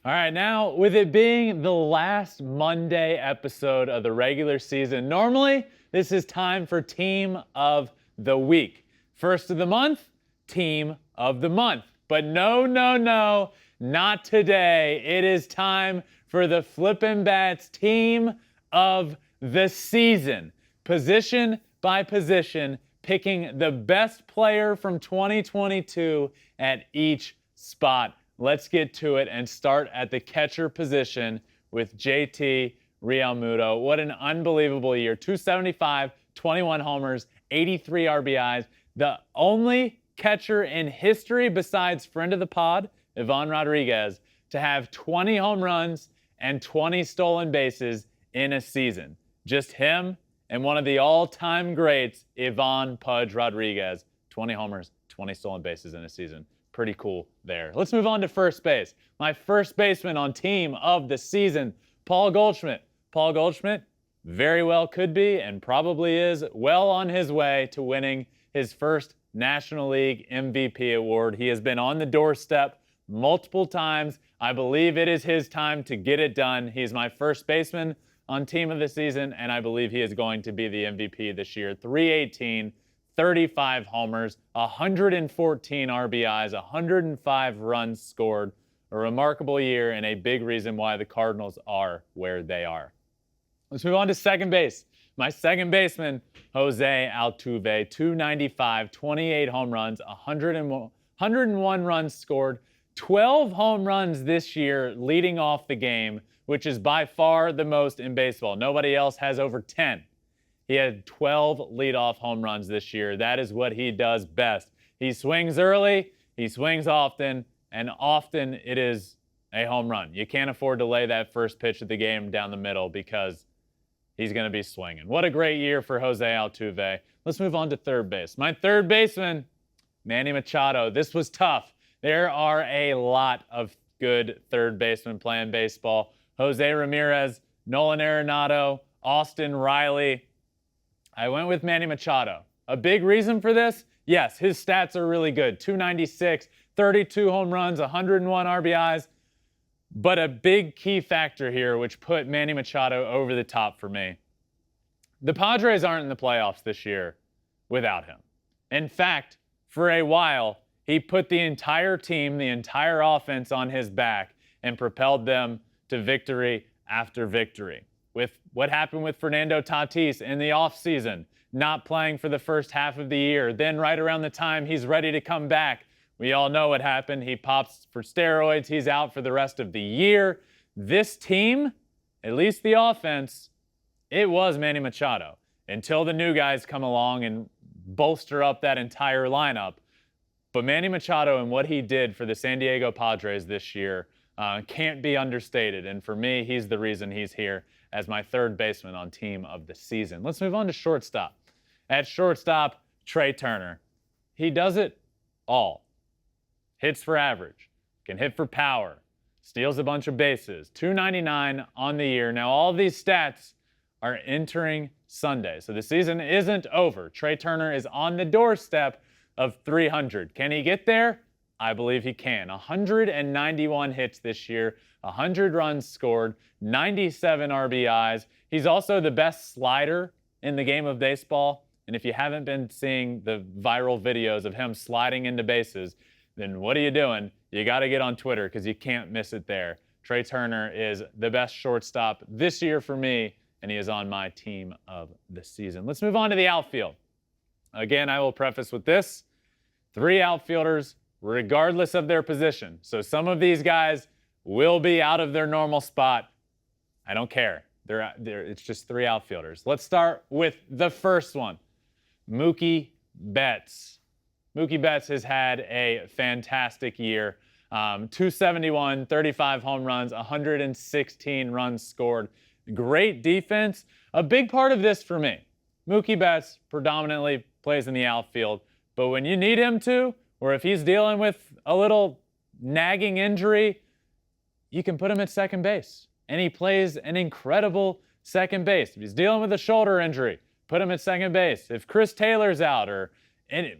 All right, now with it being the last Monday episode of the regular season, normally this is time for Team of the Week. First of the month, Team of the Month. But no, not today. It is time for the Flippin Bats Team of the Season. Position by position, picking the best player from 2022 at each spot. Let's get to it and start at the catcher position with JT Realmuto. What an unbelievable year. 275, 21 homers, 83 RBIs. The only catcher in history besides friend of the pod, Ivan Rodriguez, to have 20 home runs and 20 stolen bases in a season. Just him and one of the all-time greats, Ivan Pudge Rodriguez. 20 homers, 20 stolen bases in a season. Pretty cool there. Let's move on to first base. My first baseman on Team of the Season, Paul Goldschmidt. Paul Goldschmidt very well could be and probably is well on his way to winning his first National League MVP award. He has been on the doorstep multiple times. I believe it is his time to get it done. He's my first baseman on Team of the Season, and I believe he is going to be the MVP this year. 318. 35 homers, 114 RBIs, 105 runs scored. A remarkable year and a big reason why the Cardinals are where they are. Let's move on to second base. My second baseman, Jose Altuve, 295, 28 home runs, 101 runs scored, 12 home runs this year leading off the game, which is by far the most in baseball. Nobody else has over 10. He had 12 leadoff home runs this year. That is what he does best. He swings early, he swings often, and often it is a home run. You can't afford to lay that first pitch of the game down the middle because he's going to be swinging. What a great year for Jose Altuve. Let's move on to third base. My third baseman, Manny Machado. This was tough. There are a lot of good third basemen playing baseball. Jose Ramirez, Nolan Arenado, Austin Riley. I went with Manny Machado. A big reason for this? Yes, his stats are really good. 296, 32 home runs, 101 RBIs. But a big key factor here, which put Manny Machado over the top for me. The Padres aren't in the playoffs this year without him. In fact, for a while, he put the entire team, the entire offense on his back and propelled them to victory after victory. With what happened with Fernando Tatis in the offseason, not playing for the first half of the year. Then right around the time he's ready to come back, we all know what happened. He pops for steroids. He's out for the rest of the year. This team, at least the offense, it was Manny Machado until the new guys come along and bolster up that entire lineup. But Manny Machado and what he did for the San Diego Padres this year can't be understated. And for me, he's the reason he's here as my third baseman on Team of the Season. Let's move on to shortstop. At shortstop, Trea Turner. He does it all. Hits for average, can hit for power, steals a bunch of bases, 299 on the year. Now, all these stats are entering Sunday, so the season isn't over. Trea Turner is on the doorstep of 300. Can he get there? I believe he can. 191 hits this year, 100 runs scored, 97 RBIs. He's also the best slider in the game of baseball. And if you haven't been seeing the viral videos of him sliding into bases, then what are you doing? You got to get on Twitter because you can't miss it there. Trea Turner is the best shortstop this year for me, and he is on my Team of the Season. Let's move on to the outfield. Again, I will preface with this. 3 outfielders, regardless of their position. So some of these guys will be out of their normal spot. I don't care. It's just 3 outfielders. Let's start with the first one, Mookie Betts. Mookie Betts has had a fantastic year. 271, 35 home runs, 116 runs scored. Great defense. A big part of this for me, Mookie Betts predominantly plays in the outfield, but when you need him to, or if he's dealing with a little nagging injury, you can put him at second base. And he plays an incredible second base. If he's dealing with a shoulder injury, put him at second base. If Chris Taylor's out or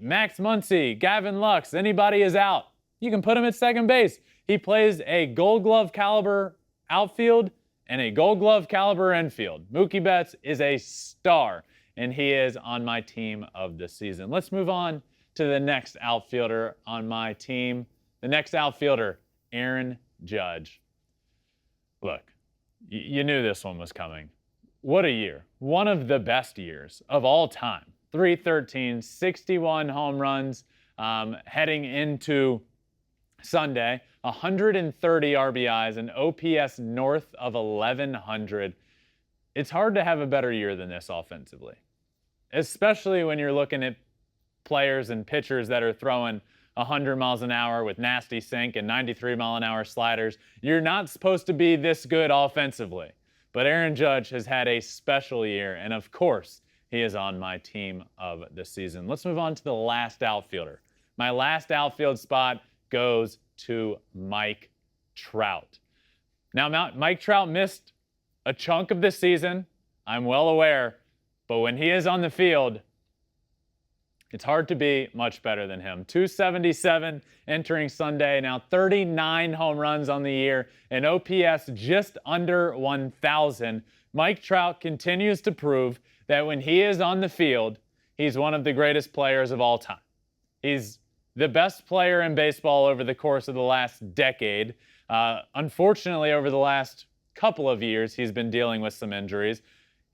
Max Muncy, Gavin Lux, anybody is out, you can put him at second base. He plays a Gold Glove caliber outfield and a Gold Glove caliber infield. Mookie Betts is a star, and he is on my team of the season. Let's move on to the next outfielder on my team. The next outfielder, Aaron Judge. Look, you knew this one was coming. What a year. One of the best years of all time. 313, 61 home runs heading into Sunday, 130 RBIs, and OPS north of 1,100. It's hard to have a better year than this offensively, especially when you're looking at players and pitchers that are throwing 100 miles an hour with nasty sink and 93-mile-an-hour sliders. You're not supposed to be this good offensively. But Aaron Judge has had a special year, and of course, he is on my team of the season. Let's move on to the last outfielder. My last outfield spot goes to Mike Trout. Now, Mike Trout missed a chunk of this season. I'm well aware. But when he is on the field, it's hard to be much better than him. 277 entering Sunday, now 39 home runs on the year, and OPS just under 1,000. Mike Trout continues to prove that when he is on the field, he's one of the greatest players of all time. He's the best player in baseball over the course of the last decade. Unfortunately, over the last couple of years, he's been dealing with some injuries.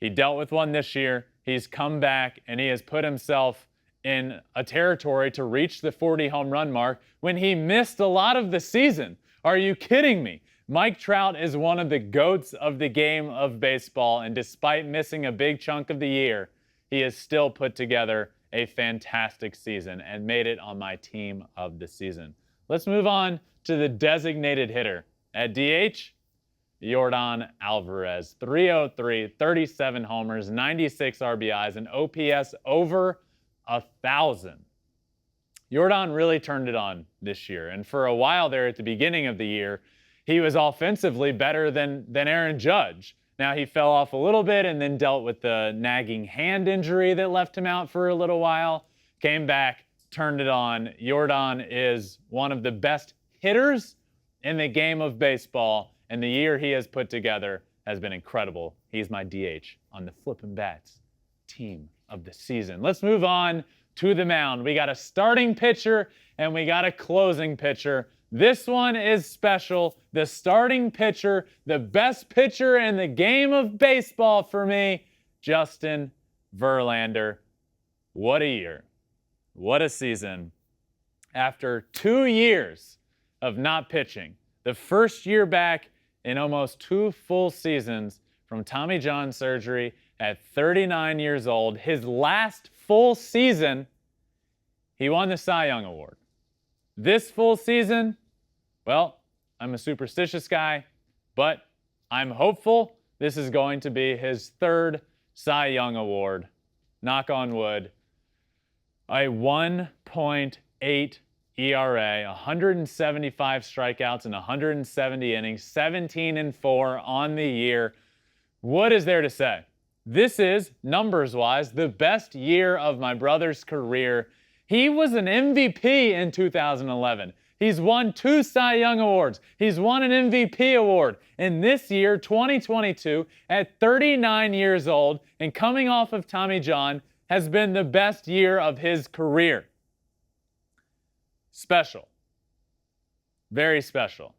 He dealt with one this year. He's come back, and he has put himself in a territory to reach the 40 home run mark when he missed a lot of the season. Are you kidding me? Mike Trout is one of the GOATs of the game of baseball, and despite missing a big chunk of the year, he has still put together a fantastic season and made it on my team of the season. Let's move on to the designated hitter. At DH, Yordan Alvarez, 303, 37 homers, 96 RBIs, and OPS over 1,000. Yordan really turned it on this year, and for a while there at the beginning of the year, he was offensively better than Aaron Judge. Now he fell off a little bit and then dealt with the nagging hand injury that left him out for a little while. Came back, turned it on. Yordan is one of the best hitters in the game of baseball, and the year he has put together has been incredible. He's my DH on the Flippin Bats team of the season. Let's move on to the mound. We got a starting pitcher and we got a closing pitcher. This one is special. The starting pitcher, the best pitcher in the game of baseball for me, Justin Verlander. What a year. What a season. After 2 years of not pitching, the first year back in almost 2 full seasons from Tommy John surgery at 39 years old, his last full season, he won the Cy Young Award. This full season, well, I'm a superstitious guy, but I'm hopeful this is going to be his 3rd Cy Young Award. Knock on wood. A 1.8 ERA, 175 strikeouts in 170 innings, 17-4 on the year. What is there to say? This is, numbers-wise, the best year of my brother's career. He was an MVP in 2011. He's won 2 Cy Young Awards. He's won an MVP award. And this year, 2022, at 39 years old and coming off of Tommy John, has been the best year of his career. Special. Very special.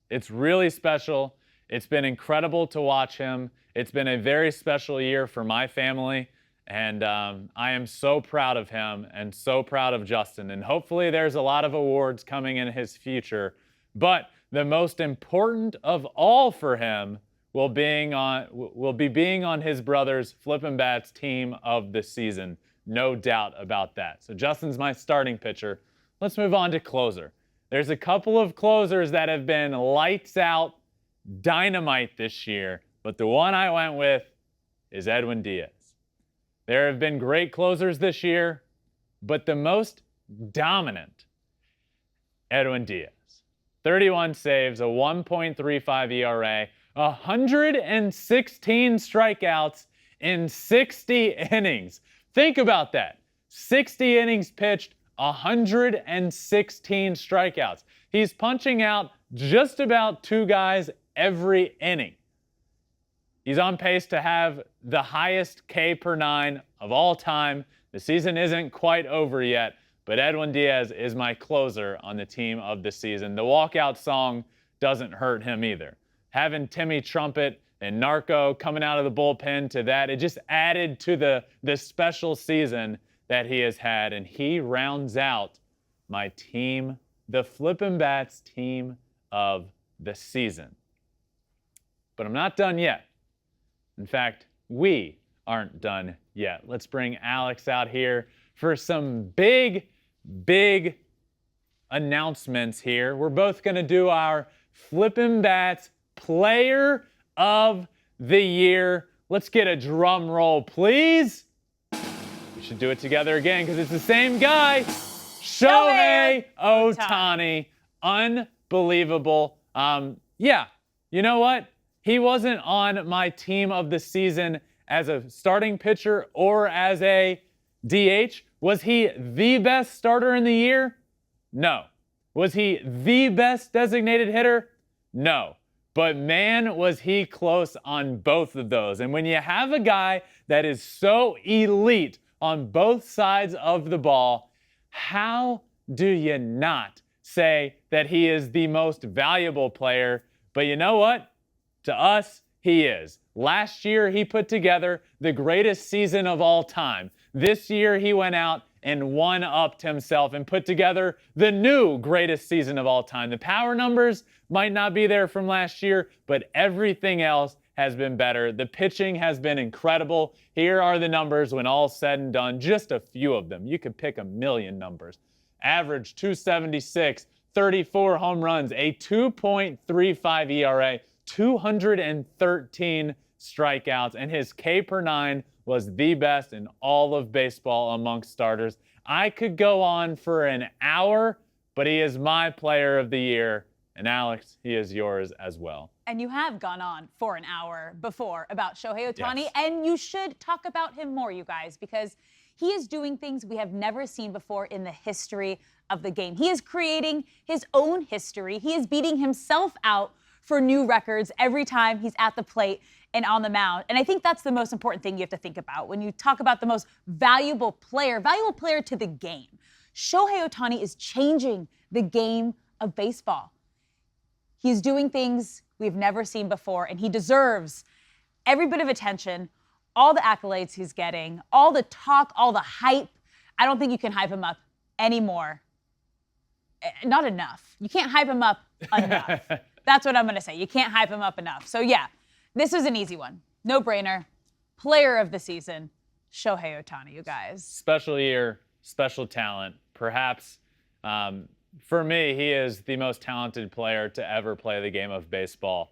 It's really special. It's been incredible to watch him. It's been a very special year for my family, and I am so proud of him and so proud of Justin. And hopefully there's a lot of awards coming in his future. But the most important of all for him will be being on his brother's Flippin Bats team of the season. No doubt about that. So Justin's my starting pitcher. Let's move on to closer. There's a couple of closers that have been lights out, dynamite this year, but the one I went with is Edwin Diaz. There have been great closers this year, but the most dominant, Edwin Diaz. 31 saves, a 1.35 ERA, 116 strikeouts in 60 innings. Think about that. 60 innings pitched, 116 strikeouts. He's punching out just about 2 guys every inning. He's on pace to have the highest K per 9 of all time. The season isn't quite over yet, but Edwin Diaz is my closer on the team of the season. The walkout song doesn't hurt him either. Having Timmy Trumpet and Narco coming out of the bullpen to that, it just added to the special season that he has had, and he rounds out my team, the Flippin Bats team of the season. But I'm not done yet. In fact, we aren't done yet. Let's bring Alex out here for some big announcements here. We're both going to do our Flippin Bats Player of the Year. Let's get a drum roll, please. We should do it together again because it's the same guy. Shohei Ohtani. Unbelievable. Yeah, you know what? He wasn't on my team of the season as a starting pitcher or as a DH. Was he the best starter in the year? No. Was he the best designated hitter? No. But man, was he close on both of those. And when you have a guy that is so elite on both sides of the ball, how do you not say that he is the most valuable player? But you know what? To us, he is. Last year, he put together the greatest season of all time. This year, he went out and one-upped himself and put together the new greatest season of all time. The power numbers might not be there from last year, but everything else has been better. The pitching has been incredible. Here are the numbers when all's said and done, just a few of them. You could pick a million numbers. Average 276, 34 home runs, a 2.35 ERA, 213 strikeouts, and his K per 9 was the best in all of baseball amongst starters. I could go on for an hour, but he is my player of the year. And Alex, he is yours as well. And you have gone on for an hour before about Shohei Ohtani, Yes. and you should talk about him more, you guys, because he is doing things we have never seen before in the history of the game. He is creating his own history. He is beating himself out for new records every time he's at the plate and on the mound. And I think that's the most important thing you have to think about when you talk about the most valuable player to the game. Shohei Ohtani is changing the game of baseball. He's doing things we've never seen before, and he deserves every bit of attention, all the accolades he's getting, all the talk, all the hype. I don't think you can hype him up anymore. Not enough. You can't hype him up enough. That's what I'm going to say. You can't hype him up enough. So, yeah, this was an easy one. No-brainer. Player of the season, Shohei Ohtani, you guys. Special year, special talent. Perhaps, for me, he is the most talented player to ever play the game of baseball.